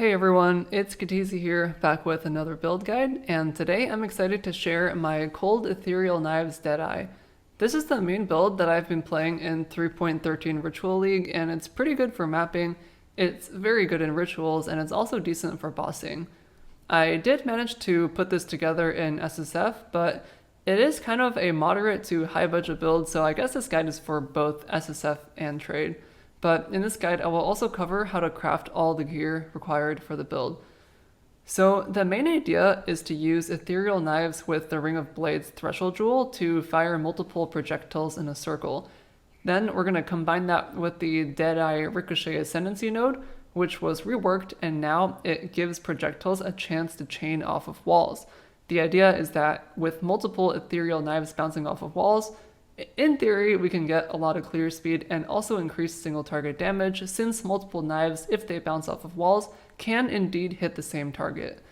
Hey everyone, it's Katizi here, back with another build guide, and today I'm excited to share my Cold Ethereal Knives Deadeye. This is the main build that I've been playing in 3.13 Ritual League, and it's pretty good for mapping, it's very good in rituals, and it's also decent for bossing. I did manage to put this together in SSF, but it is kind of a moderate to high budget build, so I guess this guide is for both SSF and trade. But in this guide, I will also cover how to craft all the gear required for the build. So the main idea is to use ethereal knives with the Ring of Blades threshold jewel to fire multiple projectiles in a circle. Then we're going to combine that with the Deadeye Ricochet Ascendancy node, which was reworked, and now it gives projectiles a chance to chain off of walls. The idea is that with multiple ethereal knives bouncing off of walls, in theory, we can get a lot of clear speed and also increase single target damage, since multiple knives, if they bounce off of walls, can indeed hit the same target.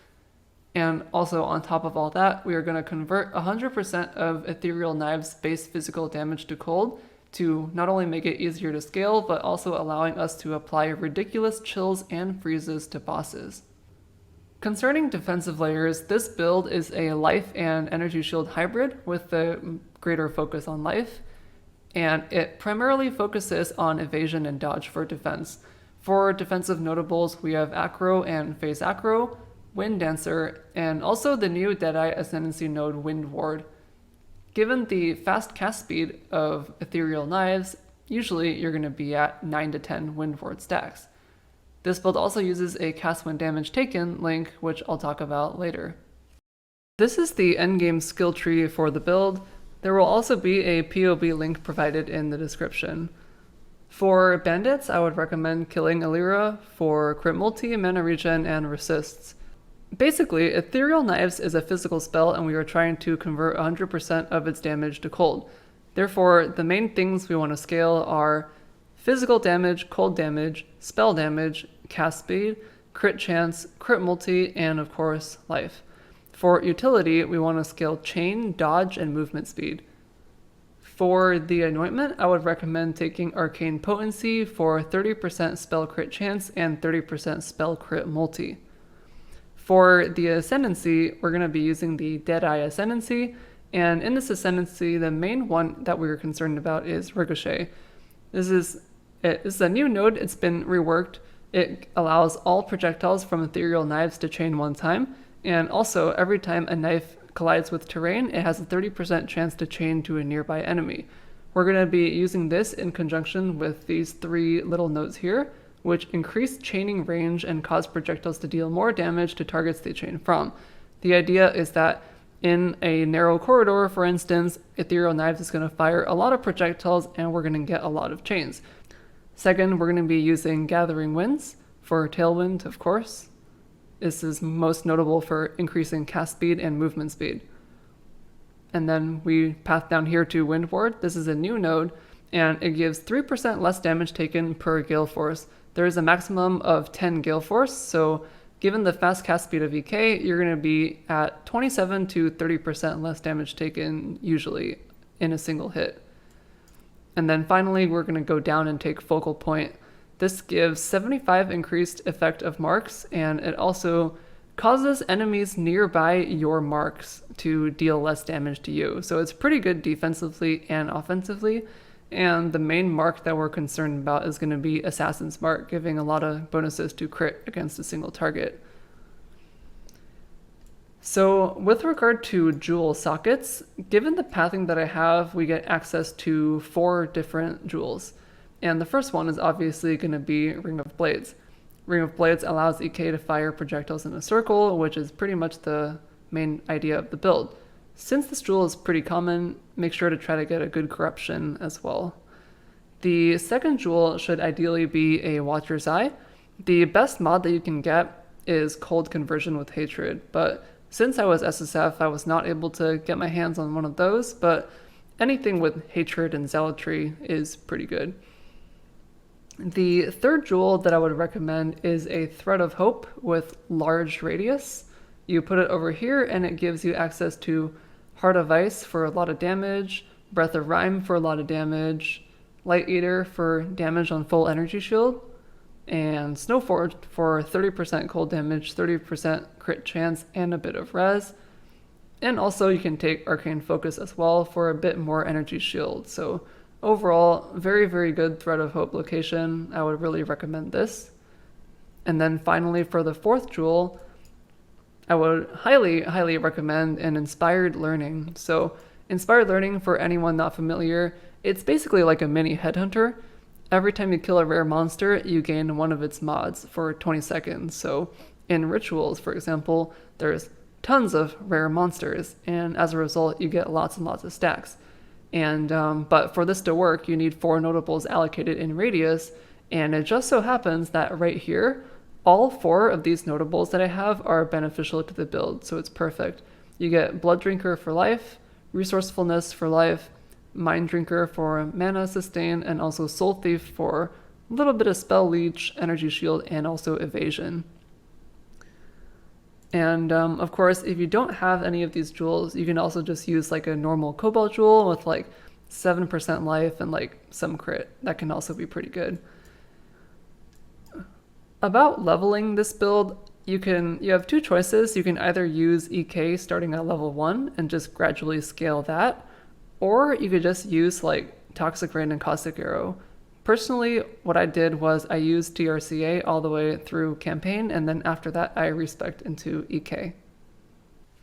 And also on top of all that, we are going to convert 100% of ethereal knives base physical damage to cold to not only make it easier to scale, but also allowing us to apply ridiculous chills and freezes to bosses. Concerning defensive layers, this build is a life and energy shield hybrid with the greater focus on life, and it primarily focuses on evasion and dodge for defense. For defensive notables, we have Acro and Phase Acro, Wind Dancer, and also the new Deadeye Ascendancy node Wind Ward. Given the fast cast speed of ethereal knives, usually you're going to be at 9 to 10 Wind Ward stacks. This build also uses a cast when damage taken link, which I'll talk about later. This is the endgame skill tree for the build. There will also be a POB link provided in the description. For bandits, I would recommend killing Alira for crit multi, mana regen, and resists. Basically, Ethereal Knives is a physical spell and we are trying to convert 100% of its damage to cold. Therefore, the main things we want to scale are physical damage, cold damage, spell damage, cast speed, crit chance, crit multi, and of course, life. For utility, we want to scale chain, dodge, and movement speed. For the anointment, I would recommend taking Arcane Potency for 30% spell crit chance and 30% spell crit multi. For the Ascendancy, we're going to be using the Deadeye Ascendancy, and in this Ascendancy, the main one that we were concerned about is Ricochet. This is a new node, it's been reworked. It allows all projectiles from ethereal knives to chain one time, and also every time a knife collides with terrain, it has a 30% chance to chain to a nearby enemy. We're going to be using this in conjunction with these three little nodes here, which increase chaining range and cause projectiles to deal more damage to targets they chain from. The idea is that in a narrow corridor, for instance, ethereal knives is going to fire a lot of projectiles and we're going to get a lot of chains. Second, we're going to be using Gathering Winds for Tailwind, of course. This is most notable for increasing cast speed and movement speed. And then we path down here to Wind Ward. This is a new node, and it gives 3% less damage taken per Gale Force. There is a maximum of 10 Gale Force, so given the fast cast speed of EK, you're going to be at 27 to 30% less damage taken usually in a single hit. And then finally, we're going to go down and take Focal Point. This gives 75 increased effect of marks, and it also causes enemies nearby your marks to deal less damage to you. So it's pretty good defensively and offensively, and the main mark that we're concerned about is going to be Assassin's Mark, giving a lot of bonuses to crit against a single target. So with regard to jewel sockets, given the pathing that I have, we get access to 4 different jewels. And the first one is obviously going to be Ring of Blades. Ring of Blades allows EK to fire projectiles in a circle, which is pretty much the main idea of the build. Since this jewel is pretty common, make sure to try to get a good corruption as well. The second jewel should ideally be a Watcher's Eye. The best mod that you can get is Cold Conversion with Hatred, but since I was SSF, I was not able to get my hands on one of those, but anything with Hatred and Zealotry is pretty good. The third jewel that I would recommend is a Thread of Hope with large radius. You put it over here and it gives you access to Heart of Ice for a lot of damage, Breath of Rime for a lot of damage, Light Eater for damage on full energy shield, and Snowforged for 30% cold damage, 30% crit chance, and a bit of res. And also you can take Arcane Focus as well for a bit more energy shield. So overall, very, very good Thread of Hope location. I would really recommend this. And then finally for the fourth jewel, I would highly, highly recommend an Inspired Learning. So Inspired Learning, for anyone not familiar, it's basically like a mini headhunter. Every time you kill a rare monster, you gain one of its mods for 20 seconds. So in rituals, for example, there's tons of rare monsters, and as a result, you get lots and lots of stacks. And but for this to work, you need 4 notables allocated in radius, and it just so happens that right here, all 4 of these notables that I have are beneficial to the build, so it's perfect. You get Blood Drinker for life, Resourcefulness for life, Mind Drinker for mana sustain, and also Soul Thief for a little bit of Spell Leech, Energy Shield, and also Evasion. And of course, if you don't have any of these jewels, you can also just use like a normal Cobalt jewel with like 7% life and like some crit. That can also be pretty good. About leveling this build, you have 2 choices. You can either use EK starting at level 1 and just gradually scale that, or you could just use like Toxic Rain and Caustic Arrow. Personally, what I did was I used TRCA all the way through campaign, and then after that I respec into EK.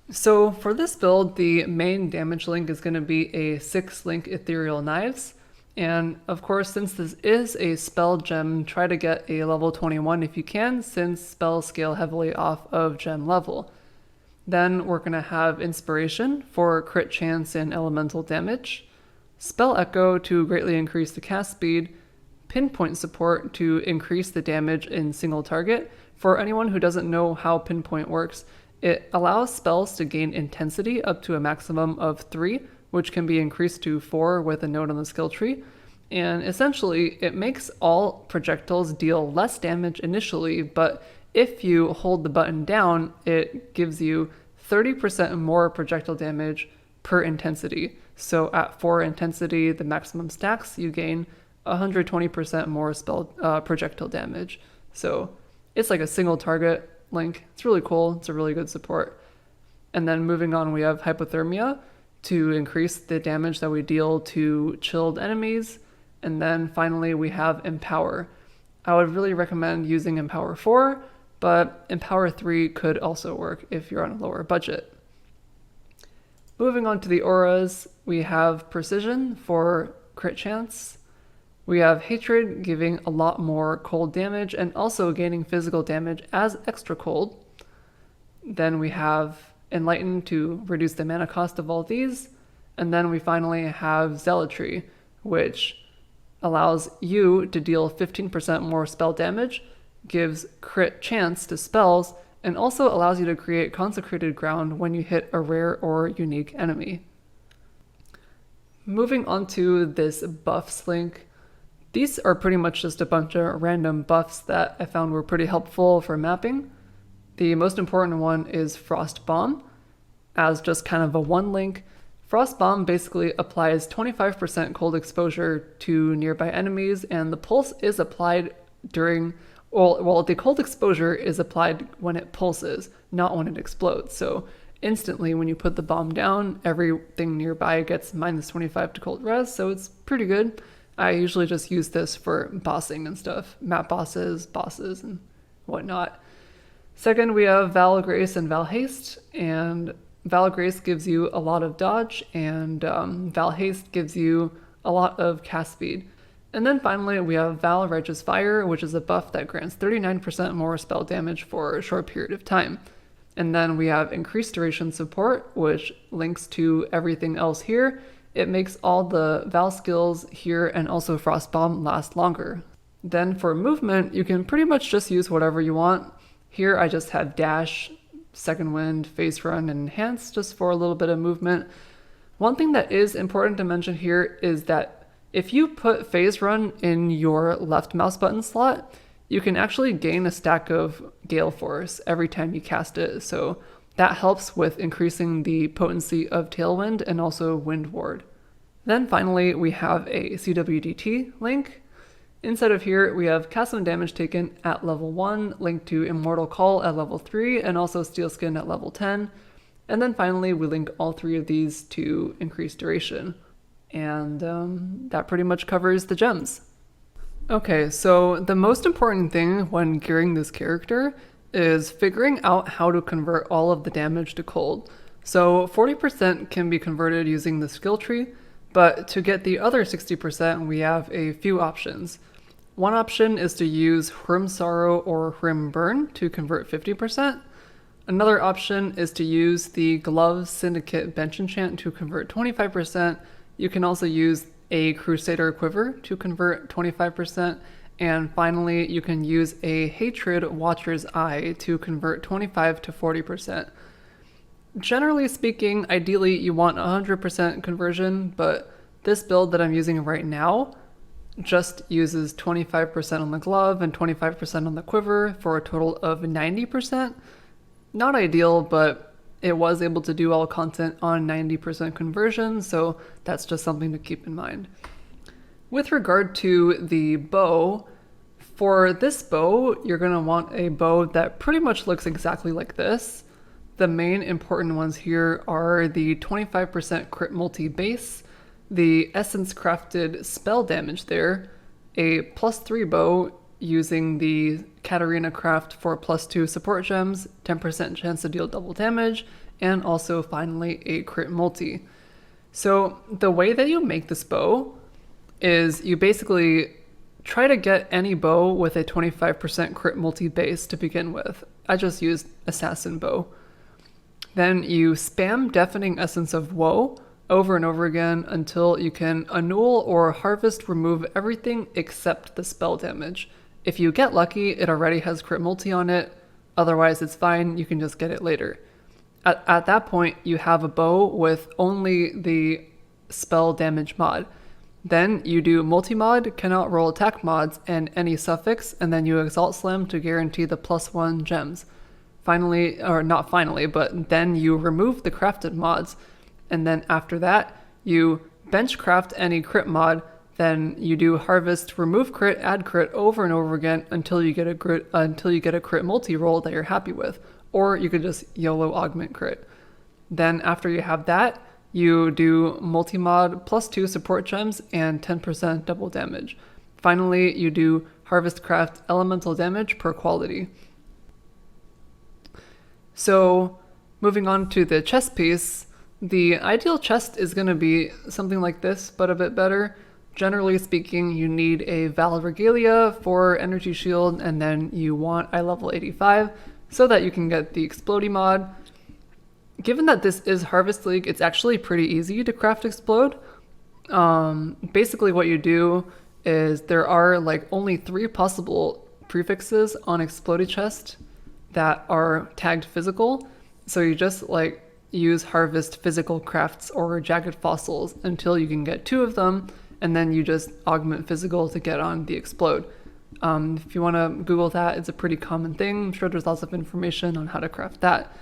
So for this build, the main damage link is going to be a 6-link Ethereal Knives. And of course, since this is a spell gem, try to get a level 21 if you can, since spells scale heavily off of gem level. Then we're going to have Inspiration for crit chance and elemental damage, Spell Echo to greatly increase the cast speed, Pinpoint Support to increase the damage in single target. For anyone who doesn't know how Pinpoint works, it allows spells to gain intensity up to a maximum of 3, which can be increased to 4 with a node on the skill tree. And essentially, it makes all projectiles deal less damage initially, but if you hold the button down, it gives you 30% more projectile damage per intensity. So at 4 intensity, the maximum stacks, you gain 120% more spell projectile damage. So it's like a single target link. It's really cool. It's a really good support. And then moving on, we have Hypothermia to increase the damage that we deal to chilled enemies. And then finally we have Empower. I would really recommend using Empower 4, but Empower 3 could also work if you're on a lower budget. Moving on to the auras, we have Precision for crit chance. We have Hatred, giving a lot more cold damage and also gaining physical damage as extra cold. Then we have Enlighten to reduce the mana cost of all these. And then we finally have Zealotry, which allows you to deal 15% more spell damage, gives crit chance to spells, and also allows you to create Consecrated Ground when you hit a rare or unique enemy. Moving on to this buffs link, these are pretty much just a bunch of random buffs that I found were pretty helpful for mapping. The most important one is Frost Bomb. As just kind of a 1 link, Frost Bomb basically applies 25% cold exposure to nearby enemies, and the pulse is applied during, well, the cold exposure is applied when it pulses, not when it explodes. So instantly when you put the bomb down, everything nearby gets -25 to cold res, so it's pretty good. I usually just use this for bossing and stuff, map bosses, and whatnot. Second, we have Val Grace and Val Haste, and Val Grace gives you a lot of dodge, and Val Haste gives you a lot of cast speed. And then finally, we have Val Righteous Fire, which is a buff that grants 39% more spell damage for a short period of time. And then we have Increased Duration Support, which links to everything else here. It makes all the Val skills here and also Frost Bomb last longer. Then for movement, you can pretty much just use whatever you want. Here I just have Dash, Second Wind, Phase Run, and Enhance just for a little bit of movement. One thing that is important to mention here is that if you put Phase Run in your left mouse button slot, you can actually gain a stack of Gale Force every time you cast it. So that helps with increasing the potency of Tailwind and also Wind Ward. Then finally, we have a CWDT link. Inside of here, we have cast some damage taken at level 1, linked to Immortal Call at level 3, and also Steel Skin at level 10. And then finally, we link all three of these to increased duration. And that pretty much covers the gems. Okay, so the most important thing when gearing this character is figuring out how to convert all of the damage to cold. So 40% can be converted using the skill tree, but to get the other 60%, we have a few options. One option is to use Hrim Sorrow or Hrim Burn to convert 50%. Another option is to use the Glove Syndicate Bench Enchant to convert 25%. You can also use a Crusader Quiver to convert 25%. And finally, you can use a Hatred Watcher's Eye to convert 25 to 40%. Generally speaking, ideally you want 100% conversion, but this build that I'm using right now just uses 25% on the glove and 25% on the quiver for a total of 90%. Not ideal, but it was able to do all content on 90% conversion, so that's just something to keep in mind. With regard to the bow, for this bow, you're going to want a bow that pretty much looks exactly like this. The main important ones here are the 25% crit multi base, the essence crafted spell damage there, a +3 bow using the Katarina craft for +2 support gems, 10% chance to deal double damage, and also finally a crit multi. So the way that you make this bow is you basically try to get any bow with a 25% crit multi base to begin with. I just used Assassin bow. Then you spam Deafening Essence of Woe over and over again until you can annul or harvest remove everything except the spell damage. If you get lucky, it already has crit multi on it. Otherwise, it's fine. You can just get it later. At that point, you have a bow with only the spell damage mod. Then you do multi-mod, cannot roll attack mods, and any suffix, and then you Exalt Slam to guarantee the +1 gems. Finally, or not finally, but then you remove the crafted mods. And then after that, you bench craft any crit mod, then you do harvest, remove crit, add crit over and over again until you get a crit multi-roll that you're happy with. Or you could just YOLO augment crit. Then after you have that, you do multi-mod +2 support gems and 10% double damage. Finally, you do harvest craft elemental damage per quality. So moving on to the chest piece, the ideal chest is going to be something like this, but a bit better. Generally speaking, you need a Val Regalia for energy shield, and then you want eye level 85 so that you can get the Explodey mod. Given that this is Harvest League, it's actually pretty easy to craft Explode. Basically what you do is there are like only 3 possible prefixes on Explodey chest that are tagged physical. So you just like use harvest physical crafts or jagged fossils until you can get 2 of them, and then you just augment physical to get on the Explode. If you want to Google that, it's a pretty common thing. I'm sure there's lots of information on how to craft that.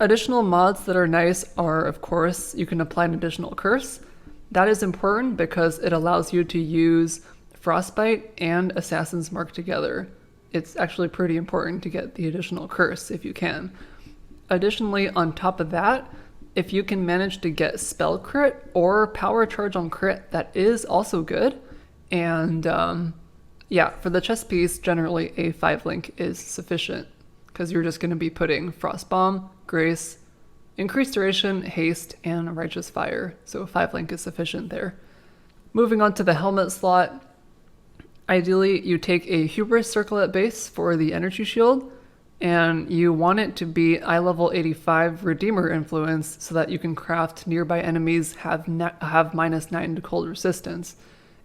Additional mods that are nice are, of course, you can apply an additional curse. That is important because it allows you to use Frostbite and Assassin's Mark together. It's actually pretty important to get the additional curse if you can. Additionally, on top of that, if you can manage to get spell crit or power charge on crit, that is also good. And yeah, for the chest piece, generally a 5 link is sufficient because you're just going to be putting Frost Bomb, Grace, Increased Duration, Haste, and Righteous Fire. So 5 link is sufficient there. Moving on to the helmet slot, ideally you take a Hubris Circlet base for the energy shield, and you want it to be eye level 85 Redeemer influence so that you can craft nearby enemies have -9 to cold resistance.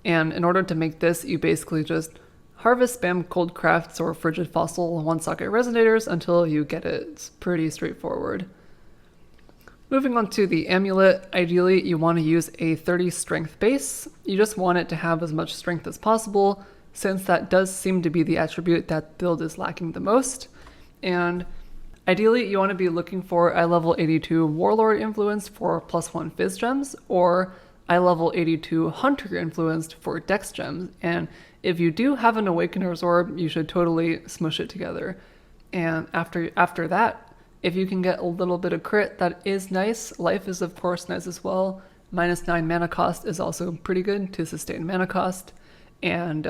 And in order to make this, you basically just harvest spam cold crafts or frigid fossil 1-socket resonators until you get it. It's pretty straightforward. Moving on to the amulet, ideally you want to use a 30 strength base. You just want it to have as much strength as possible, since that does seem to be the attribute that build is lacking the most. And ideally you want to be looking for eye level 82 Warlord influence for +1 Fizz gems, or eye level 82 hunter influenced for dex gems. And if you do have an Awakener's Orb, you should totally smush it together. And after that, if you can get a little bit of crit, that is nice. Life is of course nice as well. -9 mana cost is also pretty good to sustain mana cost. And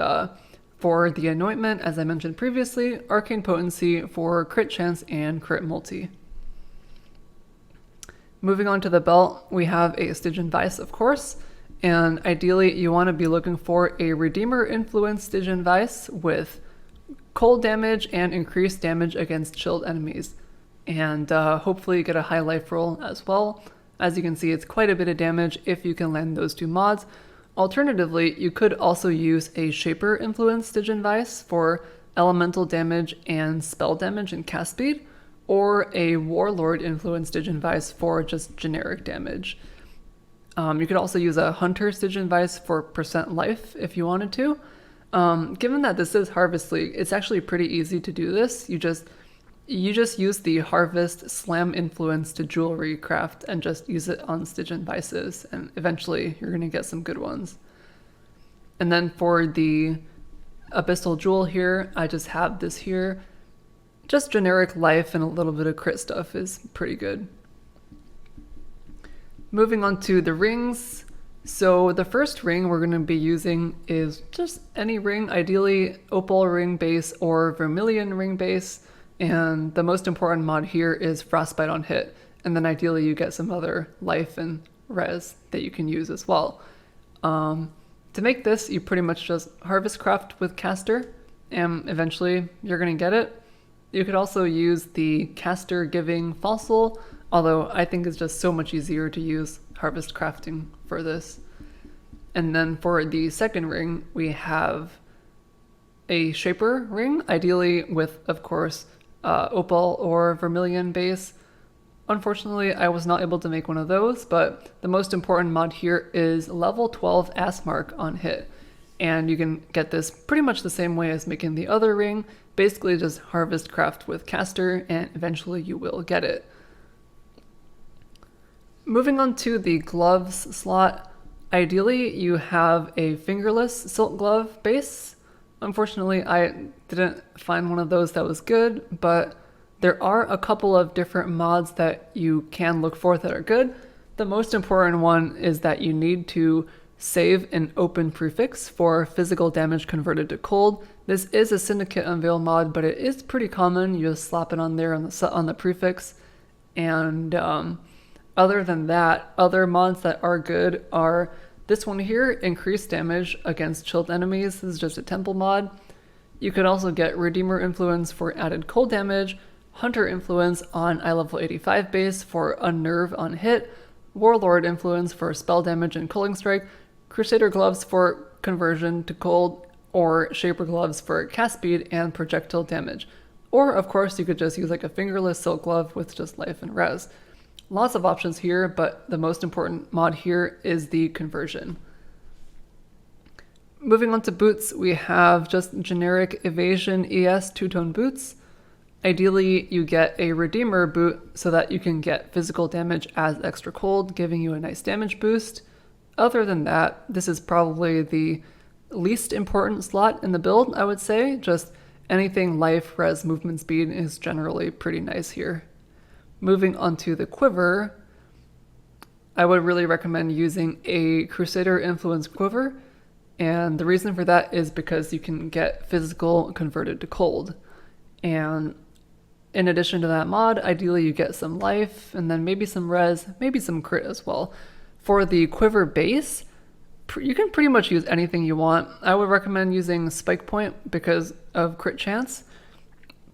for the anointment, as I mentioned previously, arcane potency for crit chance and crit multi. Moving on to the belt, we have a Stygian Vice, of course, and ideally you want to be looking for a Redeemer influenced Stygian Vice with cold damage and increased damage against chilled enemies, and hopefully get a high life roll as well. As you can see, it's quite a bit of damage if you can land those two mods. Alternatively, you could also use a Shaper influenced Stygian Vice for elemental damage and spell damage and cast speed, or a Warlord influenced Stygian Vice for just generic damage. You could also use a Hunter Stygian Vice for percent life if you wanted to. Given that this is Harvest League, it's actually pretty easy to do this. You just use the Harvest Slam influence to jewelry craft and just use it on Stygian Vices, and eventually you're going to get some good ones. And then for the Abyssal Jewel here, I just have this here. Just generic life and a little bit of crit stuff is pretty good. Moving on to the rings. So the first ring we're going to be using is just any ring, ideally Opal ring base or Vermilion ring base. And the most important mod here is Frostbite on hit. And then ideally you get some other life and res that you can use as well. To make this, you pretty much just harvest craft with caster, and eventually you're going to get it. You could also use the caster giving fossil, although I think it's just so much easier to use harvest crafting for this. And then for the second ring, we have a Shaper ring, ideally with, of course, Opal or Vermilion base. Unfortunately, I was not able to make one of those, but the most important mod here is level 12 Assmark on hit. And you can get this pretty much the same way as making the other ring. Basically just harvest craft with caster and eventually you will get it. Moving on to the gloves slot, ideally you have a fingerless silk glove base. Unfortunately, I didn't find one of those that was good, but there are a couple of different mods that you can look for that are good. The most important one is that you need to save an open prefix for physical damage converted to cold. This is a Syndicate Unveil mod, but it is pretty common. You just slap it on there on the prefix. And other than that, other mods that are good are this one here, increased damage against chilled enemies. This is just a temple mod. You could also get Redeemer influence for added cold damage, Hunter influence on eye level 85 base for unnerve on hit, Warlord influence for spell damage and cooling strike, Crusader gloves for conversion to cold, or Shaper gloves for cast speed and projectile damage. Or of course you could just use like a fingerless silk glove with just life and res. Lots of options here, but the most important mod here is the conversion. Moving on to boots, we have just generic Evasion ES two-tone boots. Ideally, you get a Redeemer boot so that you can get physical damage as extra cold, giving you a nice damage boost. Other than that, this is probably the least important slot in the build, I would say. Just anything life, res, movement speed is generally pretty nice here. Moving on to the quiver, I would really recommend using a Crusader influence quiver. And the reason for that is because you can get physical converted to cold. And in addition to that mod, ideally you get some life and then maybe some res, maybe some crit as well. For the quiver base, you can pretty much use anything you want. I would recommend using Spike Point because of crit chance.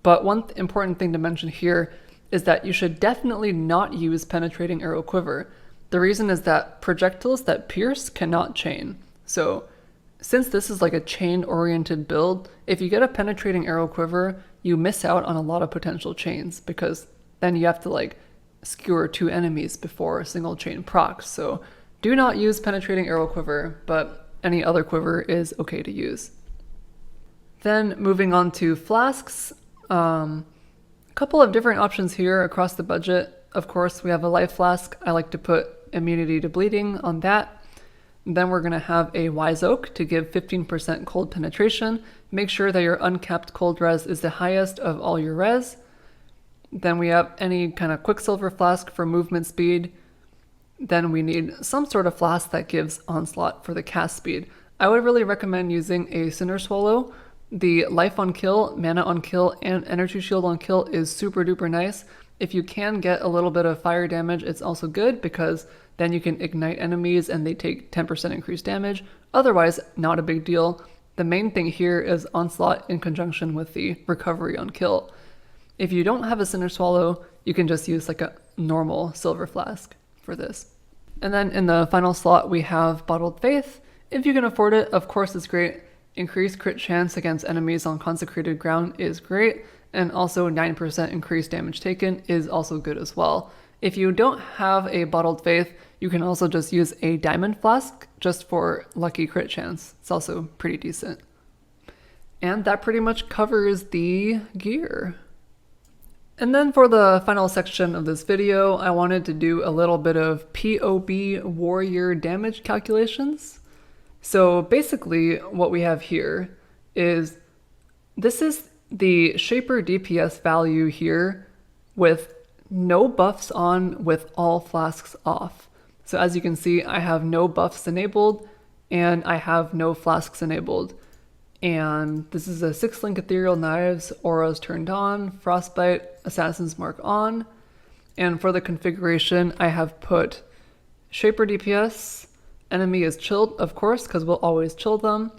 But one important thing to mention here is that you should definitely not use Penetrating Arrow Quiver. The reason is that projectiles that pierce cannot chain. So since this is like a chain-oriented build, if you get a Penetrating Arrow Quiver, you miss out on a lot of potential chains because then you have to like skewer 2 enemies before a single chain procs. So do not use Penetrating Arrow Quiver, but any other quiver is okay to use. Then moving on to flasks, a couple of different options here across the budget. Of course, we have a life flask. I like to put immunity to bleeding on that. Then we're going to have a Wise Oak to give 15% cold penetration. Make sure that your uncapped cold res is the highest of all your res. Then we have any kind of Quicksilver Flask for movement speed. Then we need some sort of flask that gives Onslaught for the cast speed. I would really recommend using a Sinner Swallow. The life on kill, mana on kill, and energy shield on kill is super duper nice. If you can get a little bit of fire damage, it's also good because then you can ignite enemies and they take 10% increased damage. Otherwise, not a big deal. The main thing here is Onslaught in conjunction with the recovery on kill. If you don't have a Sinner Swallow, you can just use like a normal Silver Flask for this. And then in the final slot, we have Bottled Faith. If you can afford it, of course it's great. Increased crit chance against enemies on consecrated ground is great, and also 9% increased damage taken is also good as well. If you don't have a Bottled Faith, you can also just use a Diamond Flask just for lucky crit chance. It's also pretty decent. And that pretty much covers the gear. And then for the final section of this video, I wanted to do a little bit of POB warrior damage calculations. So basically what we have here is, this is the Shaper DPS value here with no buffs on, with all flasks off. So as you can see, I have no buffs enabled and I have no flasks enabled. And this is a 6-link Ethereal Knives, auras turned on, Frostbite, Assassin's Mark on. And for the configuration, I have put Shaper DPS, enemy is chilled, of course, because we'll always chill them.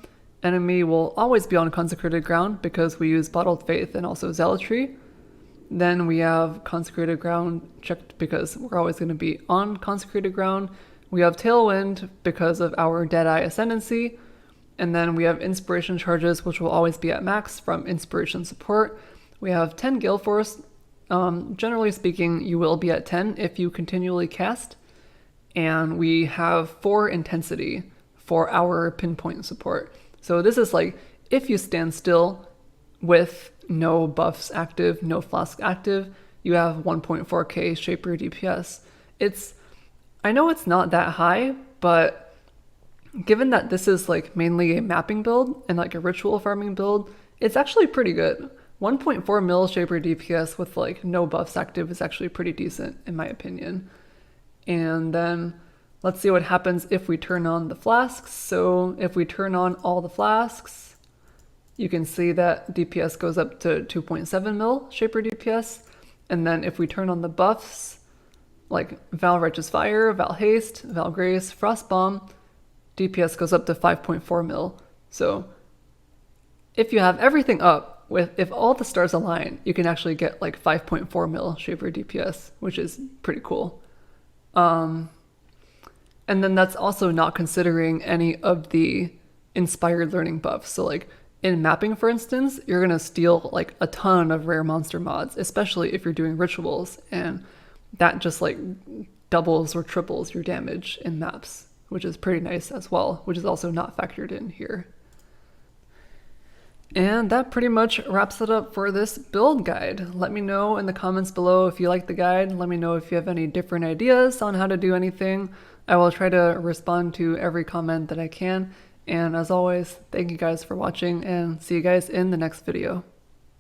Enemy will always be on consecrated ground because we use Bottled Faith and also Zealotry. Then we have consecrated ground checked because we're always going to be on consecrated ground. We have Tailwind because of our Deadeye Ascendancy. And then we have inspiration charges, which will always be at max from inspiration support. We have 10 Gale Force. Generally speaking, you will be at 10 if you continually cast. And we have 4 intensity for our pinpoint support. So this is like, if you stand still with no buffs active, no flask active, you have 1.4k Shaper DPS. I know it's not that high, but given that this is like mainly a mapping build and like a ritual farming build, it's actually pretty good. 1.4 mil Shaper DPS with like no buffs active is actually pretty decent in my opinion. And then let's see what happens if we turn on the flasks. So if we turn on all the flasks, you can see that DPS goes up to 2.7 mil Shaper DPS. And then if we turn on the buffs, like Val Righteous Fire, Val Haste, Val Grace, Frost Bomb, DPS goes up to 5.4 mil. So if you have everything up, if all the stars align, you can actually get like 5.4 mil Shaper DPS, which is pretty cool. And then that's also not considering any of the inspired learning buffs. So like in mapping, for instance, you're going to steal like a ton of rare monster mods, especially if you're doing rituals, and that just like doubles or triples your damage in maps, which is pretty nice as well, which is also not factored in here. And that pretty much wraps it up for this build guide. Let me know in the comments below if you like the guide. Let me know if you have any different ideas on how to do anything. I will try to respond to every comment that I can. And as always, thank you guys for watching and see you guys in the next video.